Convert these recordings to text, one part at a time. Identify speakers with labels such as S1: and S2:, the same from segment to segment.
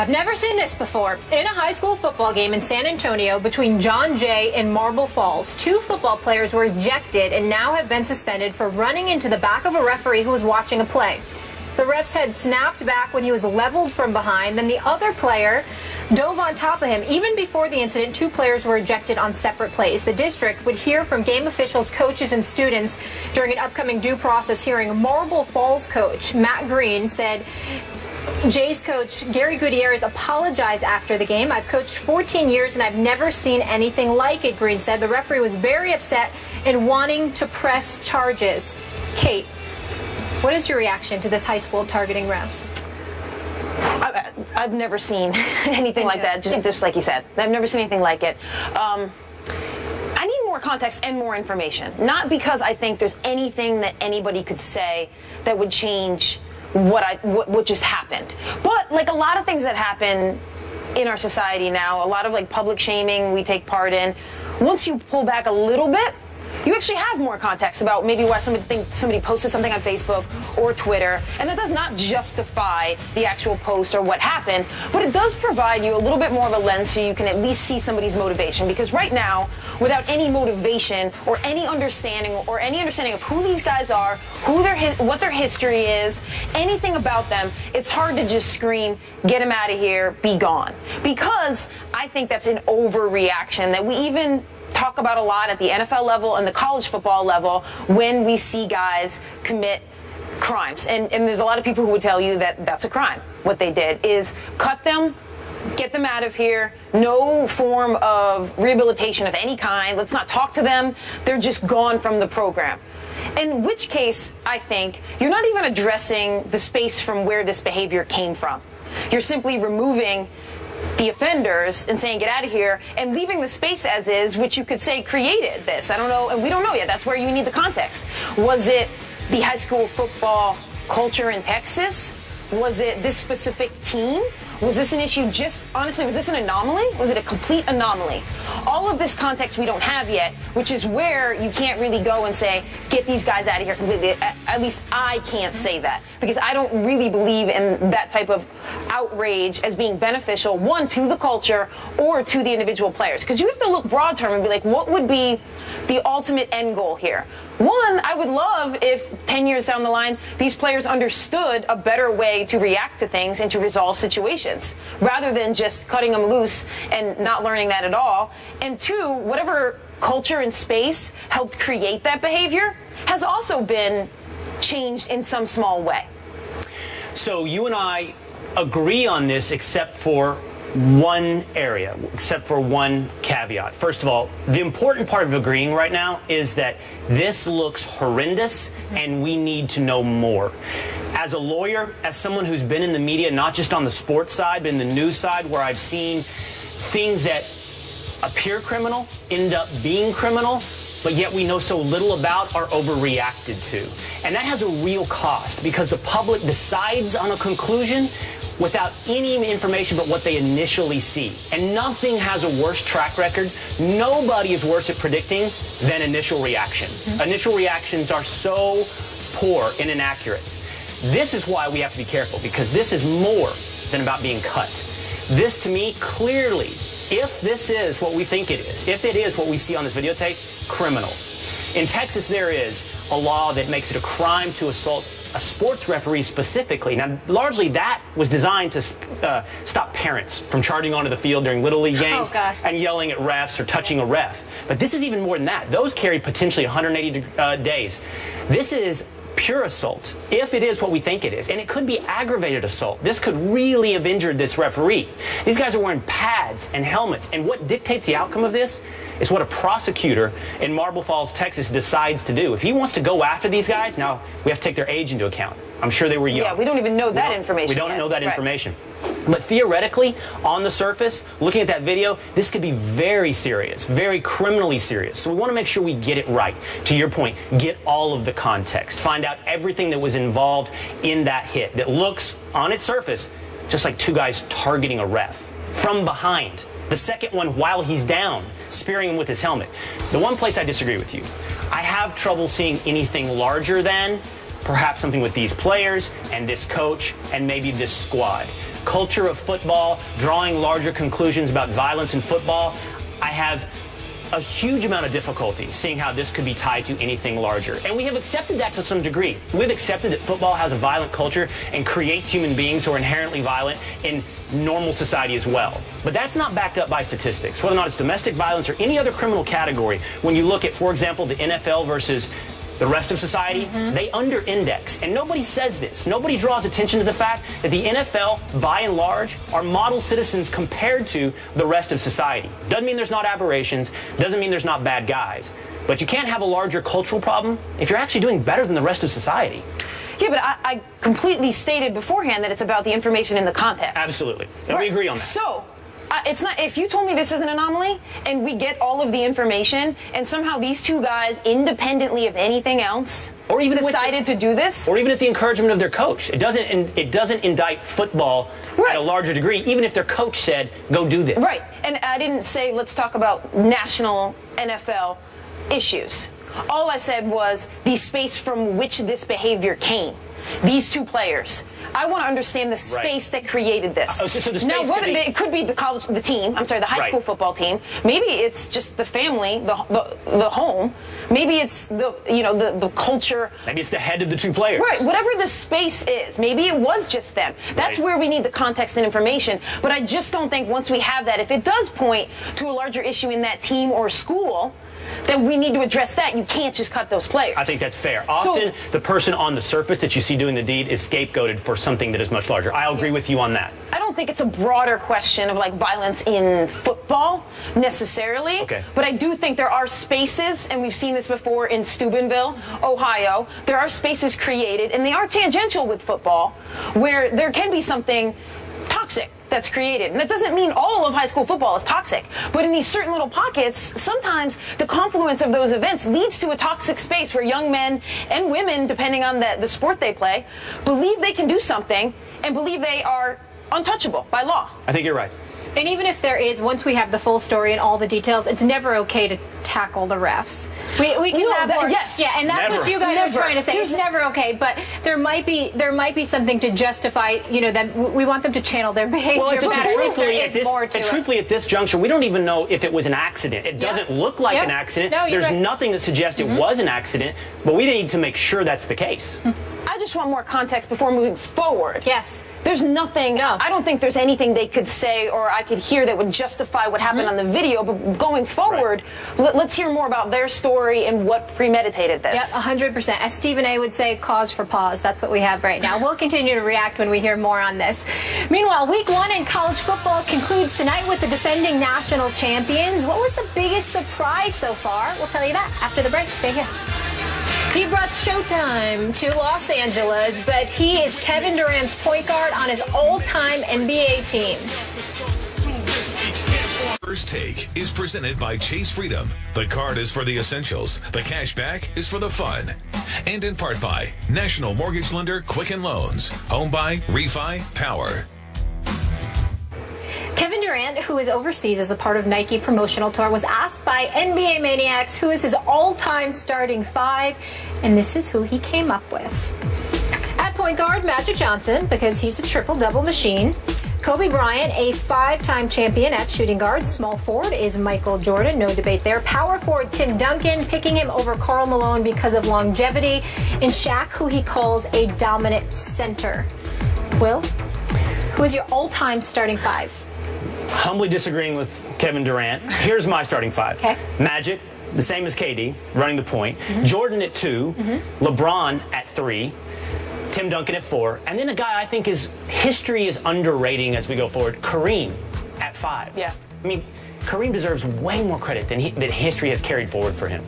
S1: I've never seen this before. In a high school football game in San Antonio between John Jay and Marble Falls, 2 football players were ejected and now have been suspended for running into the back of a referee who was watching a play. The ref's head snapped back when he was leveled from behind. Then the other player dove on top of him. Even before the incident, 2 players were ejected on separate plays. The district would hear from game officials, coaches, and students during an upcoming due process hearing. Marble Falls coach Matt Green said Jay's coach, Gary Gutierrez, apologized after the game. I've coached 14 years and I've never seen anything like it, Green said. The referee was very upset and wanting to press charges. Kate, what is your reaction to this high school targeting refs?
S2: I've never seen anything like that, just like you said. I've never seen anything like it. I need more context and more information. Not because I think there's anything that anybody could say that would change what just happened. But like a lot of things that happen in our society now, a lot of like public shaming we take part in, once you pull back a little bit, you actually have more context about maybe why somebody posted something on Facebook or Twitter, and that does not justify the actual post or what happened, but it does provide you a little bit more of a lens so you can at least see somebody's motivation. Because right now, without any motivation or any understanding of who these guys are, what their history is, anything about them, it's hard to just scream, get them out of here, be gone. Because I think that's an overreaction that we even talk about a lot at the NFL level and the college football level when we see guys commit crimes. And there's a lot of people who would tell you that that's a crime. What they did is cut them, get them out of here, no form of rehabilitation of any kind. Let's not talk to them. They're just gone from the program. In which case, I think, you're not even addressing the space from where this behavior came from. You're simply removing the offenders and saying, get out of here, and leaving the space as is, which you could say created this. I don't know, and we don't know yet. That's where you need the context. Was it the high school football culture in Texas? Was it this specific team? Was this an issue honestly, was this an anomaly? Was it a complete anomaly? All of this context we don't have yet, which is where you can't really go and say, get these guys out of here completely. At least I can't say that, because I don't really believe in that type of outrage as being beneficial, one, to the culture or to the individual players. Because you have to look broad term and be like, what would be the ultimate end goal here? One, I would love if 10 years down the line, these players understood a better way to react to things and to resolve situations, rather than just cutting them loose and not learning that at all. And 2, whatever culture and space helped create that behavior has also been changed in some small way.
S3: So you and I agree on this except for one area, except for one caveat. First of all, the important part of agreeing right now is that this looks horrendous and we need to know more. As a lawyer, as someone who's been in the media, not just on the sports side, but in the news side, where I've seen things that appear criminal end up being criminal, but yet we know so little about, are overreacted to. And that has a real cost, because the public decides on a conclusion without any information but what they initially see. And nothing has a worse track record. Nobody is worse at predicting than initial reaction. Initial reactions are so poor and inaccurate. This is why we have to be careful, because this is more than about being cut. This, to me, clearly, if this is what we think it is, if it is what we see on this videotape, criminal. In Texas, there is a law that makes it a crime to assault a sports referee specifically. Now, largely that was designed to stop parents from charging onto the field during Little League games and yelling at refs or touching a ref. But this is even more than that. Those carry potentially 180 days. This is pure assault, if it is what we think it is. And it could be aggravated assault. This could really have injured this referee. These guys are wearing pads and helmets. And what dictates the outcome of this is what a prosecutor in Marble Falls, Texas decides to do. If he wants to go after these guys, now we have to take their age into account. I'm sure they were young.
S2: Yeah, we don't even know that information.
S3: We don't know that information. But theoretically, on the surface, looking at that video, this could be very serious, very criminally serious. So we want to make sure we get it right. To your point, get all of the context. Find out everything that was involved in that hit that looks, on its surface, just like 2 guys targeting a ref from behind. The second one while he's down, spearing him with his helmet. The one place I disagree with you, I have trouble seeing anything larger than perhaps something with these players and this coach and maybe this squad. culture of football, drawing larger conclusions about violence in football, I have a huge amount of difficulty seeing how this could be tied to anything larger. And we have accepted that to some degree. We've accepted that football has a violent culture and creates human beings who are inherently violent in normal society as well. But that's not backed up by statistics. Whether or not it's domestic violence or any other criminal category, when you look at, for example, the NFL versus the rest of society, they under-index. And nobody says this. Nobody draws attention to the fact that the NFL, by and large, are model citizens compared to the rest of society. Doesn't mean there's not aberrations. Doesn't mean there's not bad guys. But you can't have a larger cultural problem if you're actually doing better than the rest of society.
S2: Yeah, but I completely stated beforehand that it's about the information in the context.
S3: Absolutely. And we agree on that.
S2: So, it's not, if you told me this is an anomaly and we get all of the information and somehow these two guys, independently of anything else, or even decided to do this,
S3: or even at the encouragement of their coach, it doesn't indict football at a larger degree, even if their coach said, go do this.
S2: Right. And I didn't say let's talk about national NFL issues. All I said was the space from which this behavior came. These two players. I want to understand the space that created this.
S3: So the space
S2: now, it could be the high school football team. Maybe it's just the family, the home. Maybe it's the culture.
S3: Maybe it's the head of the two players.
S2: Right. Whatever the space is. Maybe it was just them. That's where we need the context and information. But I just don't think once we have that, if it does point to a larger issue in that team or school, then we need to address that. You can't just cut those players.
S3: I think that's fair. Often, the person on the surface that you see doing the deed is scapegoated for something that is much larger. I'll agree with you on that.
S2: I don't think it's a broader question of like violence in football necessarily.
S3: Okay.
S2: But I do think there are spaces, and we've seen this before in Steubenville, Ohio. There are spaces created, and they are tangential with football, where there can be something toxic that's created. And that doesn't mean all of high school football is toxic. But in these certain little pockets, sometimes the confluence of those events leads to a toxic space where young men and women, depending on the sport they play, believe they can do something and believe they are untouchable by law.
S3: I think you're right.
S1: And even if there is, once we have the full story and all the details, it's never okay to tackle the refs. We can have more.
S2: Yes.
S1: Yeah, and that's what you guys are trying to say. It's never okay, but there might be something to justify, that we want them to channel their behavior.
S3: Well, truthfully, at this juncture, we don't even know if it was an accident. It doesn't look like an accident.
S1: No,
S3: There's nothing that suggests it was an accident, but we need to make sure that's the case.
S2: I just want more context before moving forward.
S1: Yes.
S2: There's nothing, I don't think there's anything they could say or I could hear that would justify what happened on the video, but going forward, let's hear more about their story and what premeditated this.
S1: Yep, 100%. As Stephen A. would say, cause for pause. That's what we have right now. We'll continue to react when we hear more on this. Meanwhile, week 1 in college football concludes tonight with the defending national champions. What was the biggest surprise so far? We'll tell you that after the break. Stay here. He brought Showtime to Los Angeles, but he is Kevin Durant's point guard on his all-time NBA team.
S4: First Take is presented by Chase Freedom. The card is for the essentials. The cash back is for the fun. And in part by National Mortgage Lender Quicken Loans. Home buy, refi, power.
S1: Kevin Durant, who is overseas as a part of Nike promotional tour, was asked by NBA Maniacs who is his all-time starting 5, and this is who he came up with. At point guard, Magic Johnson, because he's a triple-double machine. Kobe Bryant, a 5-time champion at shooting guard. Small forward is Michael Jordan, no debate there. Power forward, Tim Duncan, picking him over Karl Malone because of longevity. And Shaq, who he calls a dominant center. Will, who is your all-time starting 5?
S3: Humbly disagreeing with Kevin Durant. Here's my starting 5.
S1: Okay.
S3: Magic, the same as KD, running the point. Jordan at 2. LeBron at 3. Tim Duncan at 4. And then a guy I think history is underrating as we go forward, Kareem at 5.
S2: Yeah.
S3: I mean, Kareem deserves way more credit than history has carried forward for him.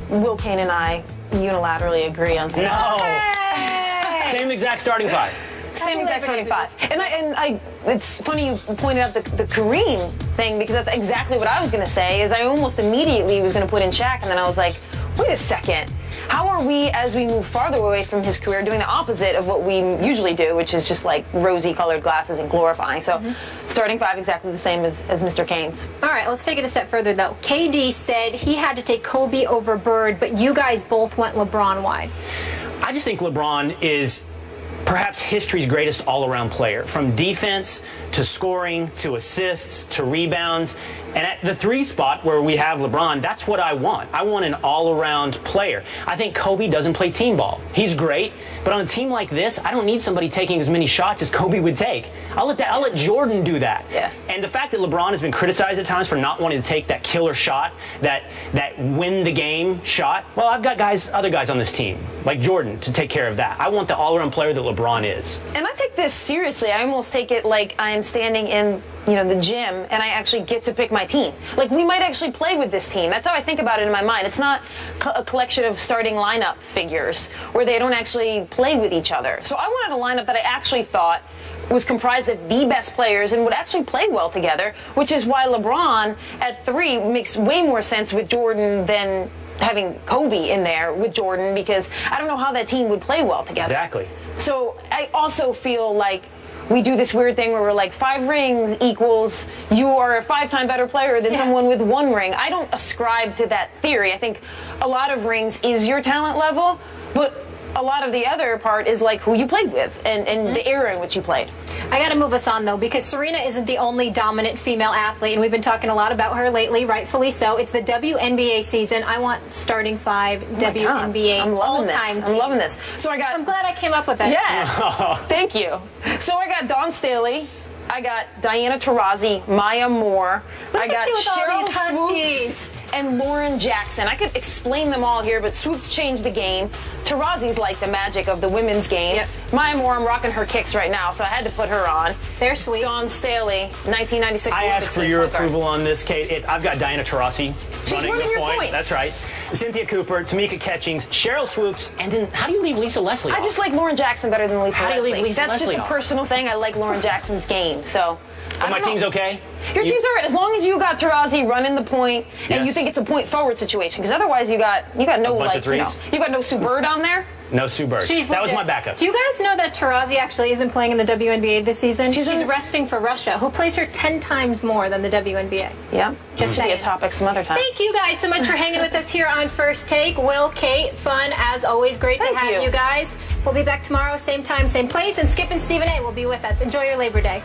S2: Will Kane and I unilaterally agree on something.
S3: No! Hey! Same exact starting 5.
S2: Same exact starting 5. And it's funny you pointed out the Kareem thing, because that's exactly what I was going to say, is I almost immediately was going to put in Shaq, and then I was like, wait a second. How are we, as we move farther away from his career, doing the opposite of what we usually do, which is just like rosy-colored glasses and glorifying? So starting 5 exactly the same as Mr. Kane's.
S1: All right, let's take it a step further, though. KD said he had to take Kobe over Bird, but you guys both went LeBron. Why?
S3: I just think LeBron is perhaps history's greatest all-around player, from defense to scoring to assists to rebounds. And at the 3 spot where we have LeBron, that's what I want. I want an all-around player. I think Kobe doesn't play team ball. He's great, but on a team like this, I don't need somebody taking as many shots as Kobe would take. I'll let Jordan do that.
S2: Yeah.
S3: And the fact that LeBron has been criticized at times for not wanting to take that killer shot, that win the game shot, well, I've got other guys on this team, like Jordan, to take care of that. I want the all-around player that LeBron is.
S2: And I take this seriously. I almost take it like I am standing in, the gym, and I actually get to pick my team. Like, we might actually play with this team. That's how I think about it in my mind. It's not a collection of starting lineup figures where they don't actually play with each other. So I wanted a lineup that I actually thought was comprised of the best players and would actually play well together, which is why LeBron at 3 makes way more sense with Jordan than having Kobe in there with Jordan, because I don't know how that team would play well together.
S3: Exactly.
S2: So I also feel like we do this weird thing where we're like 5 rings equals you are a 5-time better player than someone with 1 ring. I don't ascribe to that theory. I think a lot of rings is your talent level, but a lot of the other part is like who you played with and the era in which you played.
S1: I got to move us on, though, because Serena isn't the only dominant female athlete, and we've been talking a lot about her lately, rightfully so. It's the WNBA season. I want starting 5 WNBA all-time team.
S2: I'm loving this. So
S1: I'm glad I came up with that.
S2: Yeah. Thank you. So I got Dawn Staley. I got Diana Taurasi, Maya Moore. I got Cheryl Swoops and Lauren Jackson. I could explain them all here, but Swoops changed the game. Taurasi's like the magic of the women's game.
S1: Yep.
S2: Maya Moore, I'm rocking her kicks right now, so I had to put her on.
S1: They're sweet.
S2: Dawn Staley, 1996.
S3: I ask for your approval on this, Kate. I've got Diana Taurasi running the point. That's right. Cynthia Cooper, Tamika Catchings, Cheryl Swoops, and then how do you leave Lisa Leslie off?
S2: I just like Lauren Jackson better than Lisa Leslie.
S3: How do you leave Lisa
S2: That's
S3: Leslie
S2: just
S3: off?
S2: a personal thing. I like Lauren Jackson's game, so.
S3: But my team's okay?
S2: Your team's all right, as long as you got Taurasi running the point and you think it's a point forward situation, because otherwise you got no
S3: bunch of threes.
S2: you got no Sue Bird on there.
S3: No Sue Bird. That was my backup.
S1: Do you guys know that Taurasi actually isn't playing in the WNBA this season? She's resting for Russia, who plays her 10 times more than the WNBA.
S2: Yeah,
S1: Just
S2: be
S1: saying.
S2: a topic some other time.
S1: Thank you guys so much for hanging with us here on First Take. Will, Kate, fun as always. Great to have you guys. We'll be back tomorrow, same time, same place, and Skip and Stephen A will be with us. Enjoy your Labor Day.